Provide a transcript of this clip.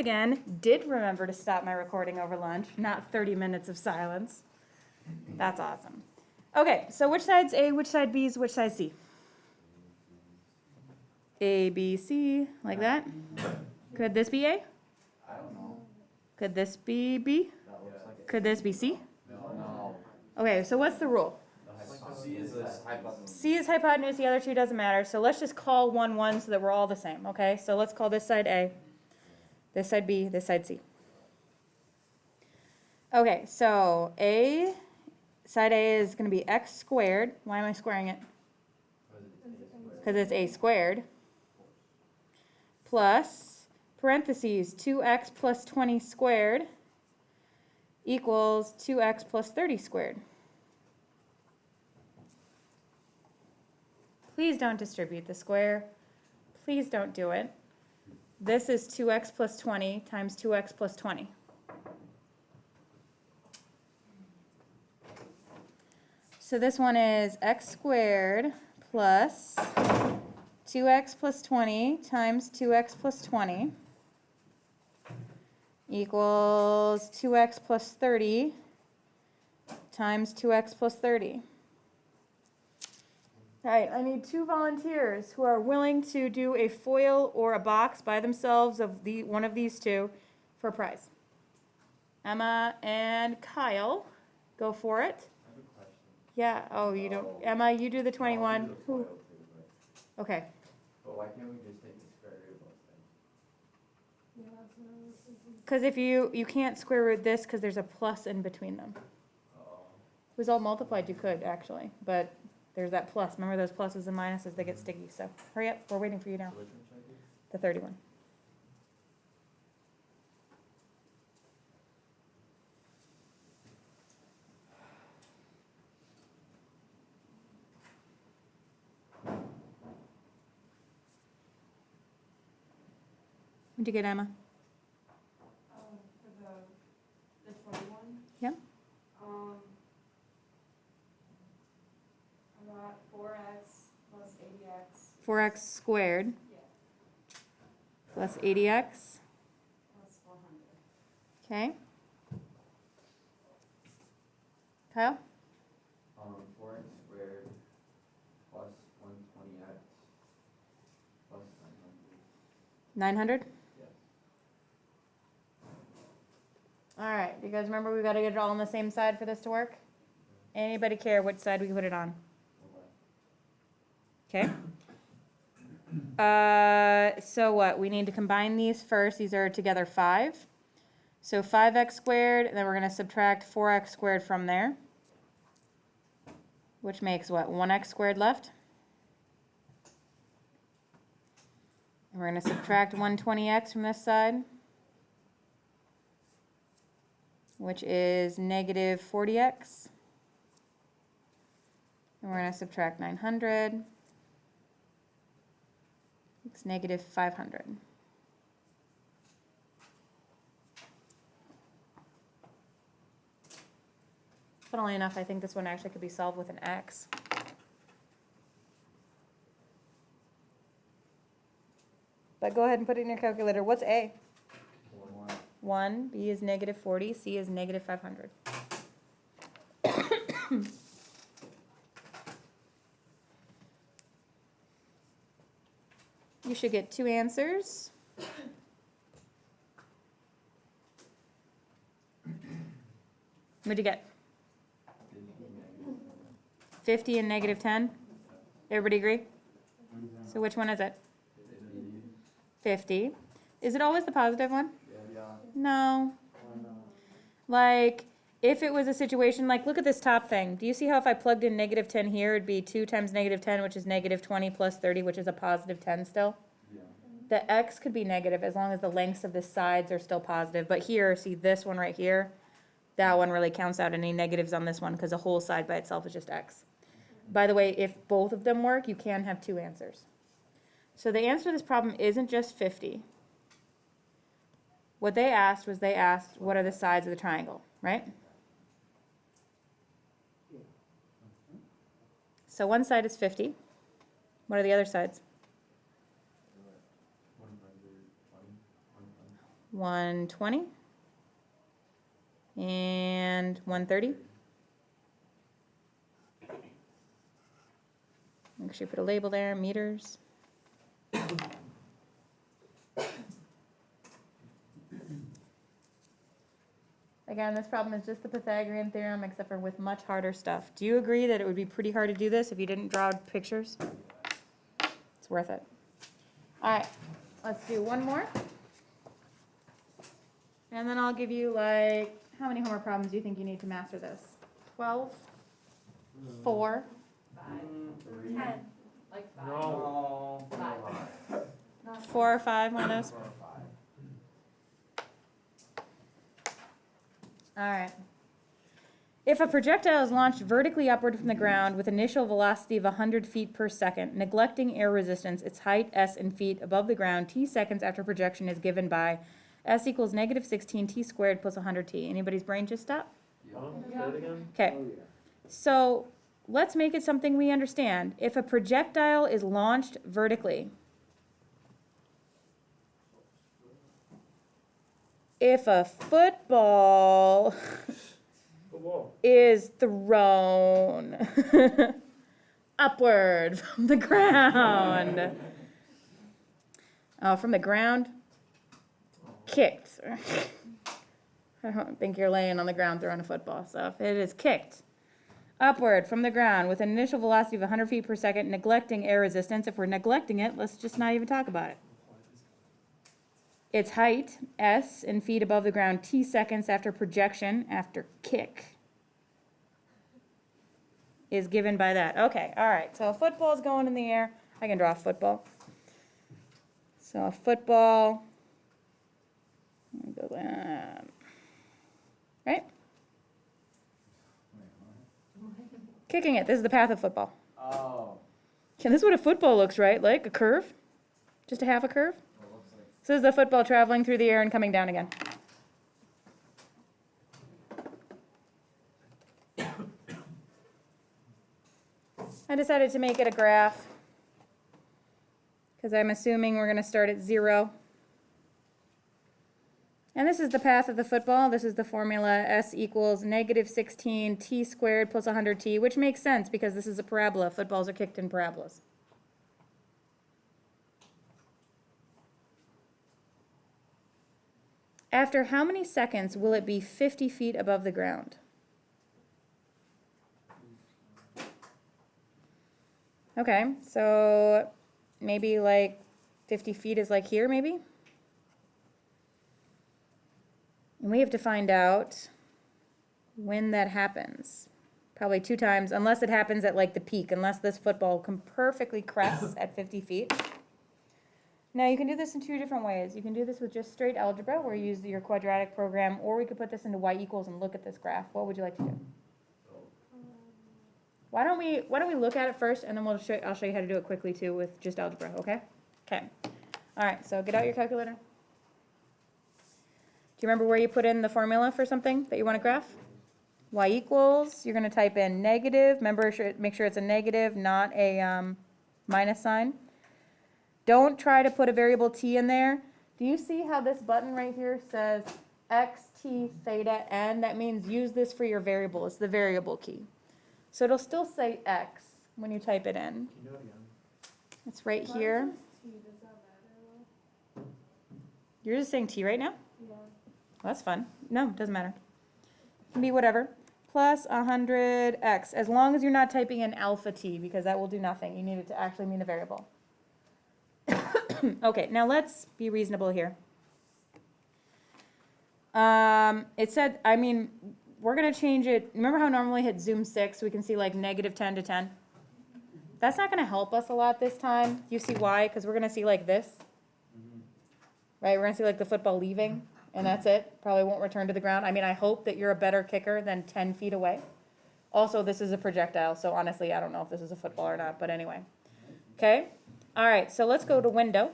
again, did remember to stop my recording over lunch, not 30 minutes of silence. That's awesome. Okay, so which side's A, which side B is which side C? A, B, C, like that? Could this be A? I don't know. Could this be B? That looks like it. Could this be C? No. Okay, so what's the rule? C is this hypotenuse. C is hypotenuse, the other two doesn't matter. So let's just call 1, 1 so that we're all the same, okay? So let's call this side A, this side B, this side C. Okay, so side A is going to be x squared. Why am I squaring it? Because it's a squared. Plus, parentheses, 2x plus 20 squared equals 2x plus 30 squared. Please don't distribute the square. Please don't do it. This is 2x plus 20 times 2x plus 20. So this one is x squared plus 2x plus 20 times 2x plus 20 equals 2x plus 30 times 2x plus 30. All right, I need 2 volunteers who are willing to do a foil or a box by themselves of one of these two for a prize. Emma and Kyle, go for it. I have a question. Yeah, oh, you don't, Emma, you do the 21. I'll do the Who? FOIL too, but- Okay, But why can't we just take the square root of those things? because if you can't square root this because there's a plus in between them. Oh. If it was all multiplied, you could actually, but there's that plus. Remember those pluses and minuses, they get sticky, so hurry up, we're waiting for you now. So which one should I do? The 31. What'd you get, Emma? For the 21? Yep. I got 4x plus 80x 4x squared plus 80x, plus 400. okay. Kyle? 4x squared plus 120x plus 900. 900? Yes. All right, do you guys remember we gotta get it all on the same side for this to work? Anybody care which side we put it on? Okay. So what, we need to combine these first, these are together 5. So 5x squared, and then we're gonna subtract 4x squared from there. Which makes what, 1x squared left? And we're gonna subtract 120x from this side, which is negative 40x. And we're gonna subtract 900. It's negative 500. Funnily enough, I think this one actually could be solved with an x. But go ahead and put it in your calculator. What's A? 1, B is negative 40, C is negative 500. You should get 2 answers. What'd you get? 50 and negative 10? Everybody agree? So which one is it? 50. Is it always the positive one? Yeah. No. Like, if it was a situation, like, look at this top thing. Do you see how if I plugged in negative 10 here, it'd be 2 times negative 10, which is negative 20, plus 30, which is a positive 10 still? Yeah. The x could be negative as long as the lengths of the sides are still positive. But here, see this one right here? That one really counts out any negatives on this one because a whole side by itself is just x. By the way, if both of them work, you can have 2 answers. So the answer to this problem isn't just 50. What they asked was what are the sides of the triangle, right? So one side is 50. What are the other sides? 120, and 130. Make sure you put a label there, meters. Again, this problem is just the Pythagorean theorem, except for with much harder stuff. Do you agree that it would be pretty hard to do this if you didn't draw pictures? It's worth it. All right, let's do one more. And then I'll give you like, how many homework problems do you think you need to master this? 12? 4? 10, like 5. No. 5. 4 or 5, one of those? 4 or 5. All right. If a projectile is launched vertically upward from the ground with initial velocity of 100 feet per second, neglecting air resistance, its height, s, in feet above the ground, t seconds after projection is given by s equals negative 16 t squared plus 100t. Anybody's brain just stop? Yeah. Say it again? Okay. So let's make it something we understand. If a projectile is launched vertically, if a football Whoa. is thrown upward from the ground. Oh, from the ground? Kicked. I don't think you're laying on the ground throwing a football. So if it is kicked upward from the ground with an initial velocity of 100 feet per second, neglecting air resistance, if we're neglecting it, let's just not even talk about it. Its height, s, in feet above the ground, t seconds after projection, after kick, is given by that. Okay, all right, so a football's going in the air. I can draw a football. So a football, let me go down. Right? Kicking it, this is the path of football. Oh. This is what a football looks, right? Like a curve? Just a half a curve? Well, looks like So this is the football traveling through the air and coming down again. I decided to make it a graph because I'm assuming we're going to start at 0. And this is the path of the football. This is the formula s equals negative 16 t squared plus 100t, which makes sense because this is a parabola. Footballs are kicked in parabolas. After how many seconds will it be 50 feet above the ground? Okay, so maybe like 50 feet is like here, maybe? And we have to find out when that happens. Probably 2 times, unless it happens at like the peak, unless this football can perfectly crest at 50 feet. Now, you can do this in 2 different ways. You can do this with just straight algebra, where you use your quadratic program, or we could put this into y equals and look at this graph. What would you like to do? Why don't we look at it first, and then I'll show you how to do it quickly too with just algebra, okay? Okay. All right, so get out your calculator. Do you remember where you put in the formula for something that you want to graph? Y equals, you're going to type in negative. Remember, make sure it's a negative, not a minus sign. Don't try to put a variable t in there. Do you see how this button right here says x, t, theta, n? That means use this for your variable. It's the variable key. So it'll still say x when you type it in. Can you do it again? It's right here. Does that matter? You're just saying t right now? Yeah. Well, that's fun. No, it doesn't matter. It can be whatever. Plus 100x, as long as you're not typing in alpha t, because that will do nothing. You need it to actually mean a variable. Okay, now let's be reasonable here. It said, we're going to change it. Remember how normally hit zoom 6, we can see like negative 10 to 10? That's not going to help us a lot this time. You see why? Because we're going to see like this. Right, we're going to see like the football leaving, and that's it. Probably won't return to the ground. I hope that you're a better kicker than 10 feet away. Also, this is a projectile, so honestly, I don't know if this is a football or not, but anyway. Okay, all right, so let's go to window.